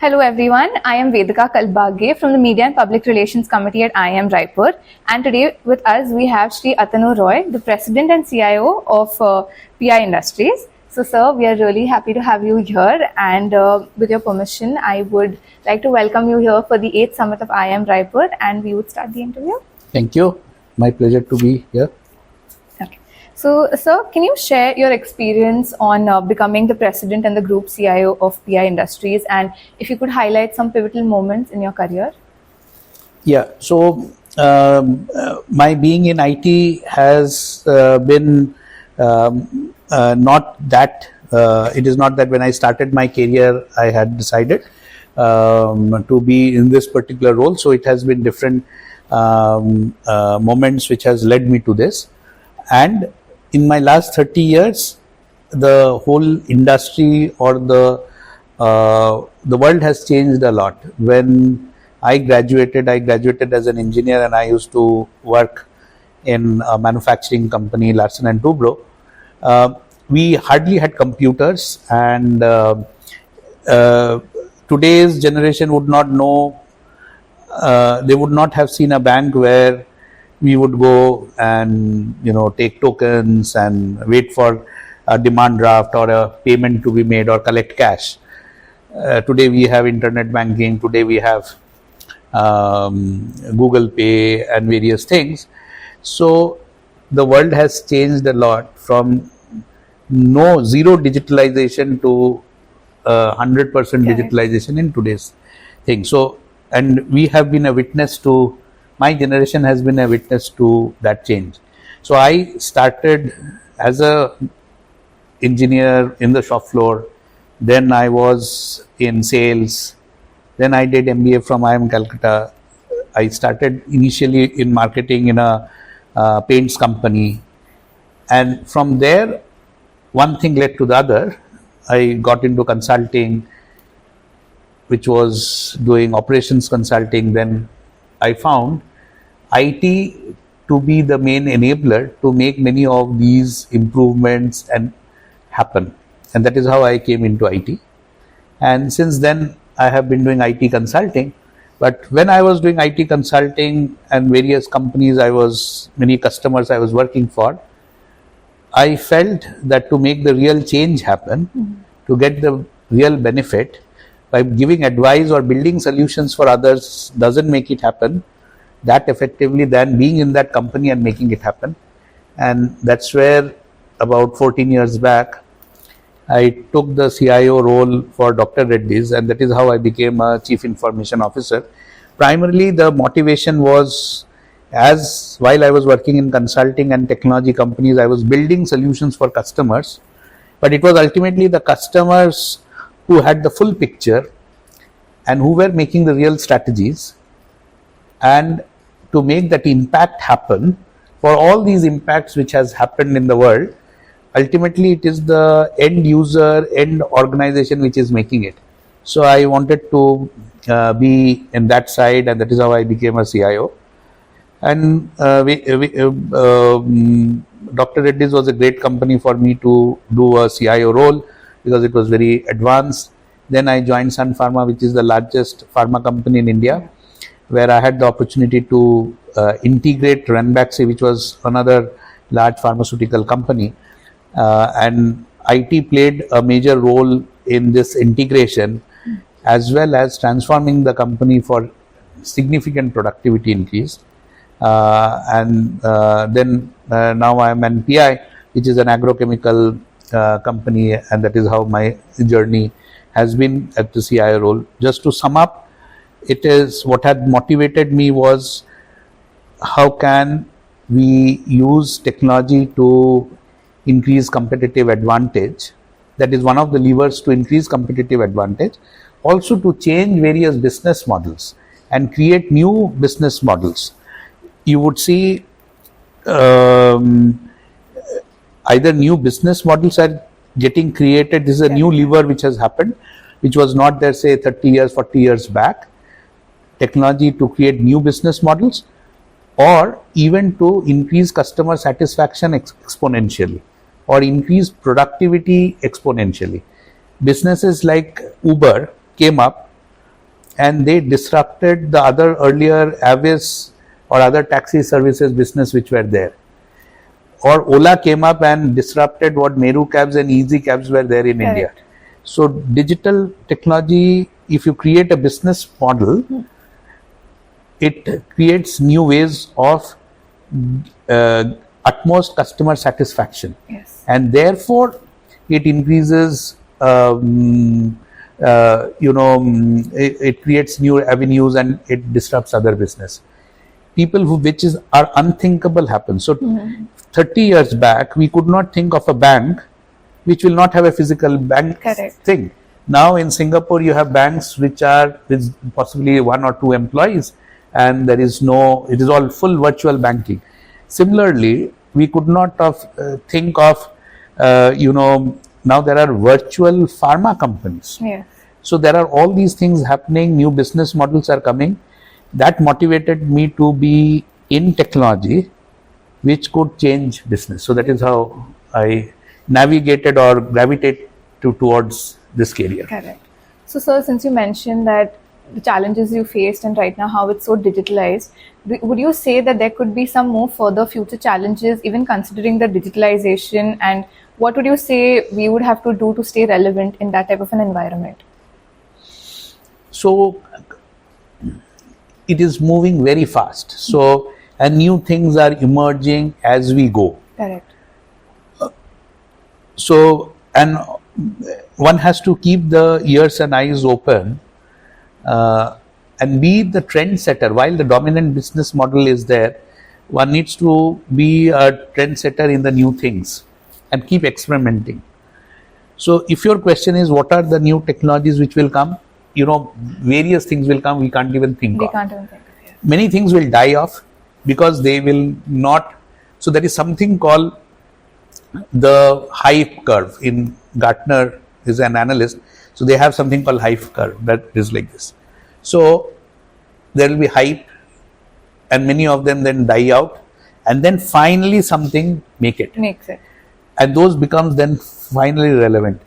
Hello everyone, I am Vedika Kalbage from the Media and Public Relations Committee at IIM Raipur, and today with us we have Shri Atanu Roy, the President and CIO of PI Industries. So sir, we are really happy to have you here, and with your permission, I would like to welcome you here for the 8th Summit of IIM Raipur, and we would start the interview. Thank you. My pleasure to be here. So, sir, can you share your experience on becoming the president and the group CIO of PI Industries, and if you could highlight some pivotal moments in your career? Yeah. So, my being in IT has been not that. It is not that when I started my career, I had decided to be in this particular role. So, it has been different moments which has led me to this, and in my last 30 years, the whole industry or the world has changed a lot. When I graduated as an engineer, and I used to work in a manufacturing company, Larsen and Toubro. We hardly had computers, and today's generation would not know. They would not have seen a bank where we would go and take tokens and wait for a demand draft or a payment to be made or collect cash. Today we have internet banking. Today we have Google Pay and various things. So the world has changed a lot from zero digitalization to 100% digitalization in today's thing. So, and we have been a witness to. My generation has been a witness to that change. So I started as a engineer in the shop floor. Then I was in sales. Then I did MBA from IIM Calcutta. I started initially in marketing in a paints company. And from there, one thing led to the other. I got into consulting, which was doing operations consulting. Then I found IT to be the main enabler to make many of these improvements and happen, and that is how I came into IT. And since then I have been doing IT consulting. But when I was doing IT consulting and various companies, many customers I was working for, I felt that to make the real change happen, to get the real benefit, by giving advice or building solutions for others doesn't make it happen that effectively than being in that company and making it happen. And that's where about 14 years back I took the CIO role for Dr. Reddy's, and that is how I became a Chief Information Officer. Primarily the motivation was, as while I was working in consulting and technology companies, I was building solutions for customers, but it was ultimately the customers who had the full picture and who were making the real strategies. And to make that impact happen, for all these impacts which has happened in the world, ultimately it is the end user, end organization which is making it. So I wanted to be in that side, and that is how I became a CIO. And Dr. Reddy's was a great company for me to do a CIO role because it was very advanced. Then I joined Sun Pharma, which is the largest pharma company in India, where I had the opportunity to integrate Ranbaxy, which was another large pharmaceutical company. And IT played a major role in this integration, as well as transforming the company for significant productivity increase. Then now I am an PI, which is an agrochemical company, and that is how my journey has been at the CIO role. Just to sum up, it is what had motivated me was how can we use technology to increase competitive advantage. That is one of the levers to increase competitive advantage. Also to change various business models and create new business models. You would see either new business models are getting created. This is a new lever which has happened, which was not there say 30 years, 40 years back. Technology to create new business models, or even to increase customer satisfaction exponentially, or increase productivity exponentially. Businesses like Uber came up and they disrupted the other earlier Avis or other taxi services business which were there. Or Ola came up and disrupted what Meru cabs and Easy cabs were there in India. So digital technology, if you create a business model, it creates new ways of utmost customer satisfaction. Yes. And therefore it increases, it creates new avenues and it disrupts other business. People which are unthinkable happen. So 30 years back, we could not think of a bank which will not have a physical bank thing. Now in Singapore, you have banks which are with possibly 1 or 2 employees, and it is all full virtual banking. Similarly, we could not think of, now there are virtual pharma companies. Yes. So there are all these things happening, new business models are coming. That motivated me to be in technology, which could change business. So that is how I navigated or gravitated towards this career. Correct. So, sir, since you mentioned that the challenges you faced and right now how it's so digitalized, would you say that there could be some more further future challenges, even considering the digitalization, and what would you say we would have to do to stay relevant in that type of an environment? So it is moving very fast. So, and new things are emerging as we go. Correct. So, and one has to keep the ears and eyes open and be the trendsetter. While the dominant business model is there, one needs to be a trendsetter in the new things and keep experimenting. So, if your question is what are the new technologies which will come, various things will come, we can't even think of. Yes. Many things will die off because they will not. So, there is something called the hype curve. In Gartner is an analyst, so they have something called hype curve that is like this. So there will be hype, and many of them then die out, and then finally something makes it, and those becomes then finally relevant.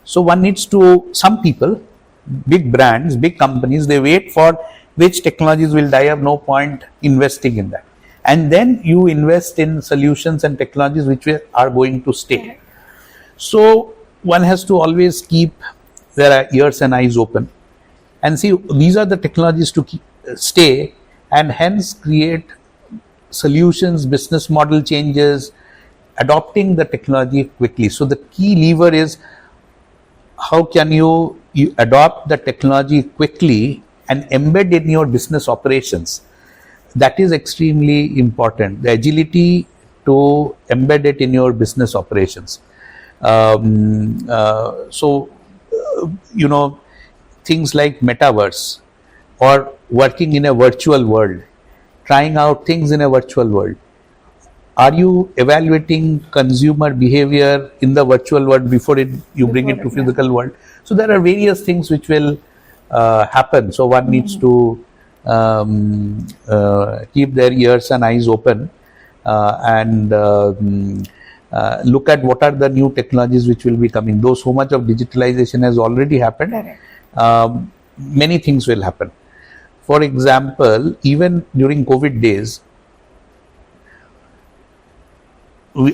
So one needs to, some people, big brands, big companies, they wait for which technologies will die up, no point investing in that. And then you invest in solutions and technologies which are going to stay. So one has to always keep their ears and eyes open and see these are the technologies to stay, and hence create solutions, business model changes, adopting the technology quickly. So the key lever is how can you adopt the technology quickly and embed in your business operations. That is extremely important. The agility to embed it in your business operations. Things like metaverse or working in a virtual world, trying out things in a virtual world. Are you evaluating consumer behavior in the virtual world before you bring it to physical world? So there are various things which will happen. So one needs to keep their ears and eyes open and look at what are the new technologies which will be coming. Though so much of digitalization has already happened, many things will happen. For example, even during COVID days,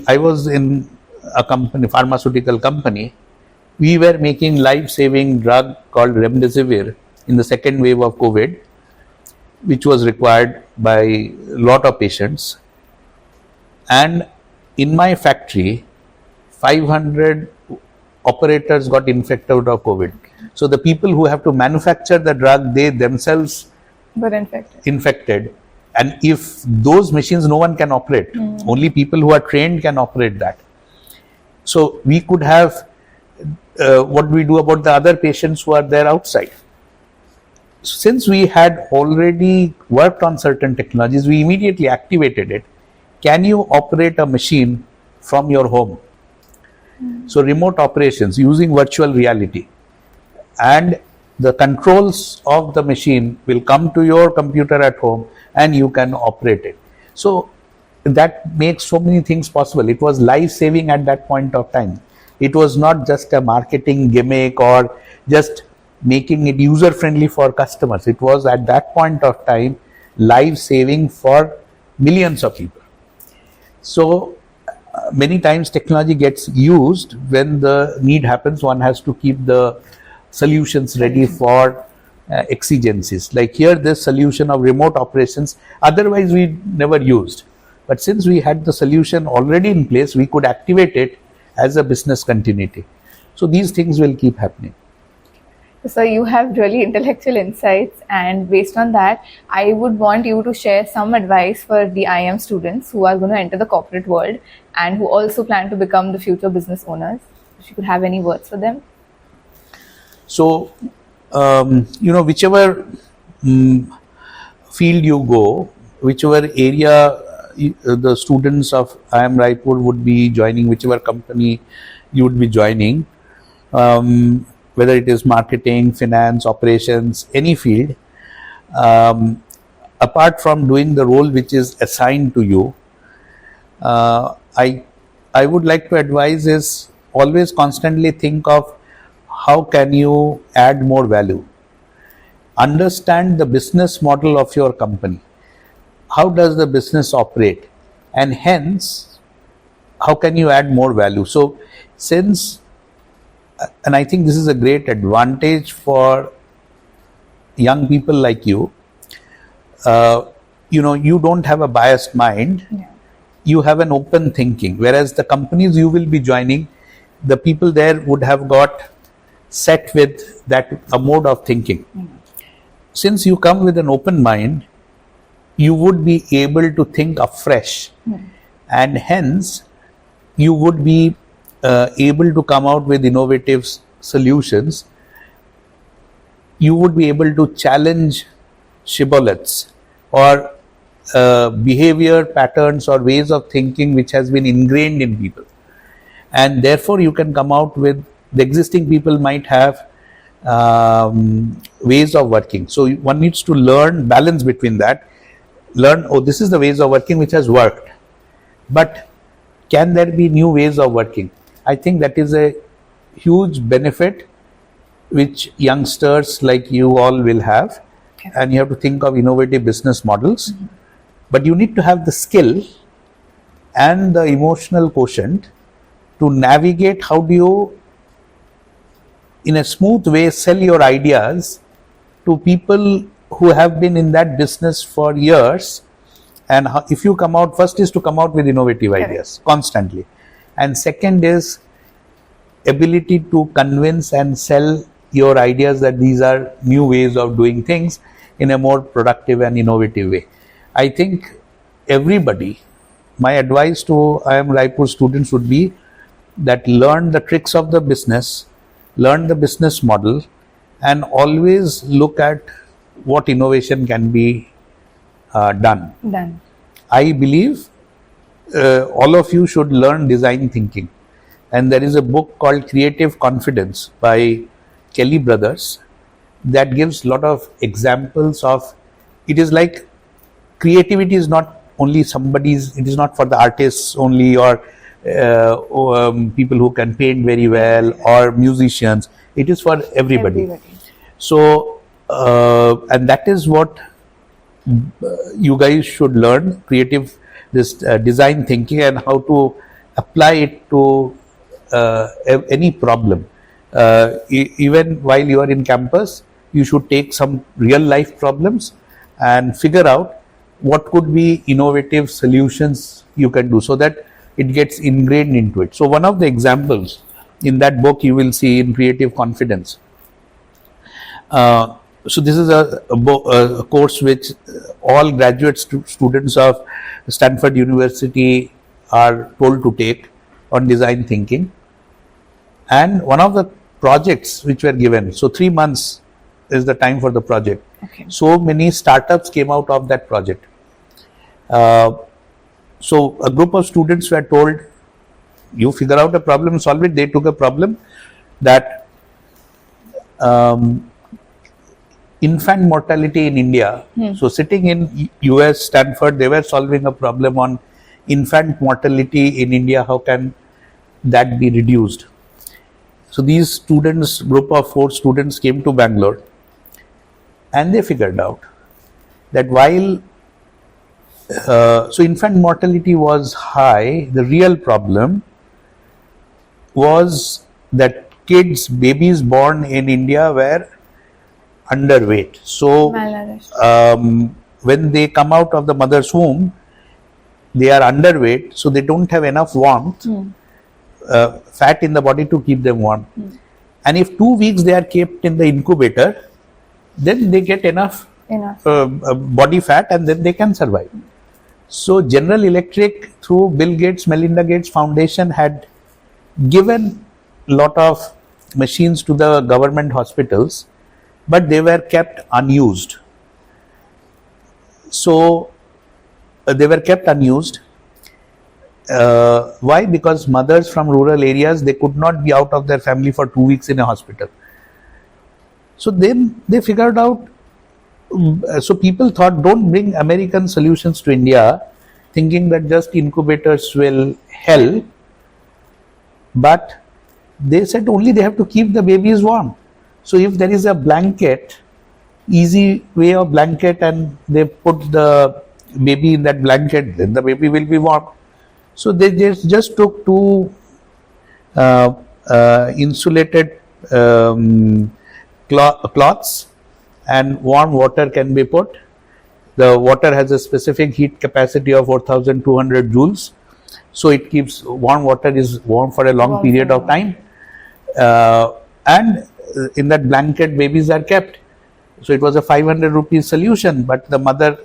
I was in a company, pharmaceutical company. We were making life-saving drug called remdesivir in the second wave of COVID, which was required by a lot of patients. And in my factory, 500 operators got infected of COVID. So the people who have to manufacture the drug, they themselves were infected. And if those machines no one can operate, only people who are trained can operate that. So we could have, what do we do about the other patients who are there outside? Since we had already worked on certain technologies, we immediately activated it. Can you operate a machine from your home? So remote operations using virtual reality, and the controls of the machine will come to your computer at home and you can operate it. So that makes so many things possible. It was life-saving at that point of time. It was not just a marketing gimmick or just making it user friendly for customers. It was at that point of time life saving for millions of people. So many times technology gets used when the need happens. One has to keep the solutions ready for exigencies. Like here, this solution of remote operations, otherwise we never used. But since we had the solution already in place, we could activate it as a business continuity. So these things will keep happening. So you have really intellectual insights, and based on that, I would want you to share some advice for the IIM students who are going to enter the corporate world and who also plan to become the future business owners. If you could have any words for them. So, whichever field you go, whichever area the students of IIM Raipur would be joining, whichever company you would be joining, whether it is marketing, finance, operations, any field, apart from doing the role which is assigned to you, I would like to advise is always constantly think of how can you add more value. Understand the business model of your company. How does the business operate? And hence, how can you add more value? So, and I think this is a great advantage for young people like you. You don't have a biased mind. Yeah. You have an open thinking. Whereas the companies you will be joining, the people there would have got set with a mode of thinking. Since you come with an open mind, you would be able to think afresh, and hence you would be able to come out with innovative solutions. You would be able to challenge shibboleths or behavior patterns or ways of thinking which has been ingrained in people, and therefore you can come out with the existing people might have ways of working. So one needs to learn balance between that. Learn, this is the ways of working which has worked, but can there be new ways of working? I think that is a huge benefit which youngsters like you all will have. Okay. And you have to think of innovative business models, but you need to have the skill and the emotional quotient to navigate how do you in a smooth way sell your ideas to people who have been in that business for years. And if you come out, first is to come out with innovative ideas constantly, and second is ability to convince and sell your ideas that these are new ways of doing things in a more productive and innovative way. I think everybody, my advice to IIM Raipur students would be that learn the tricks of the business, learn the business model, and always look at what innovation can be done. I believe all of you should learn design thinking, and there is a book called Creative Confidence by Kelly Brothers that gives a lot of examples of, it is like creativity is not only somebody's, it is not for the artists only or people who can paint very well or musicians, it is for everybody. So and that is what you guys should learn, this design thinking and how to apply it to any problem. Even while you are in campus, you should take some real life problems and figure out what could be innovative solutions you can do so that it gets ingrained into it. So one of the examples in that book you will see in Creative Confidence. So this is a course which all graduate students of Stanford University are told to take on design thinking. And one of the projects which were given, so 3 months is the time for the project. Okay. So many startups came out of that project. So a group of students were told, you figure out a problem, solve it. They took a problem that infant mortality in India. So sitting in US, Stanford, they were solving a problem on infant mortality in India. How can that be reduced? So these students, group of 4 students, came to Bangalore, and they figured out that while so infant mortality was high, the real problem was that babies born in India were underweight. So when they come out of the mother's womb, they are underweight, so they don't have enough warmth, fat in the body to keep them warm. And if 2 weeks they are kept in the incubator, then they get enough body fat, and then they can survive. So General Electric, through Bill Gates, Melinda Gates Foundation, had given a lot of machines to the government hospitals, but they were kept unused. So they were kept unused. Why? Because mothers from rural areas, they could not be out of their family for 2 weeks in a hospital. So then they figured out, so people thought, don't bring American solutions to India, thinking that just incubators will help. But they said only they have to keep the babies warm. So if there is a blanket, easy way of blanket, and they put the baby in that blanket, then the baby will be warm. So they just took 2 insulated cloths, and warm water can be put. The water has a specific heat capacity of 4,200 joules. So it keeps, warm water is warm for a long period of time. And in that blanket, babies are kept. So it was a 500 rupees solution, but the mother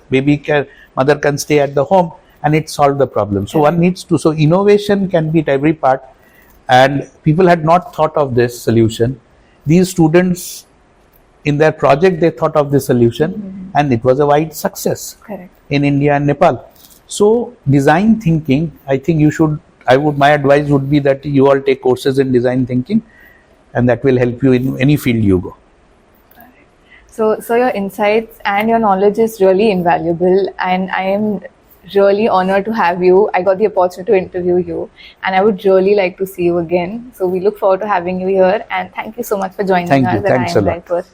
can stay at the home, and it solved the problem. So one needs to, so innovation can be at every part, and people had not thought of this solution. These students, in their project, they thought of this solution, and it was a wide success in India and Nepal. So design thinking, I think my advice would be that you all take courses in design thinking, and that will help you in any field you go. So your insights and your knowledge is really invaluable, and I am really honored to have you. I got the opportunity to interview you, and I would really like to see you again. So we look forward to having you here, and thank you so much for joining us at IIM Raipur.